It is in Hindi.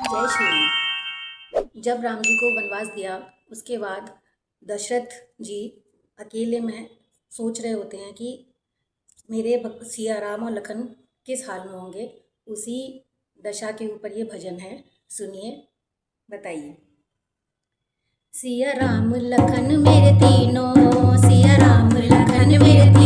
जय श्री राम। जब राम जी को वनवास दिया उसके बाद दशरथ जी अकेले में सोच रहे होते हैं कि मेरे सिया राम और लखन किस हाल में होंगे। उसी दशा के ऊपर ये भजन है, सुनिए, बताइए। सिया राम लखन मेरे तीनों, सिया राम लखन मेरे तीनों,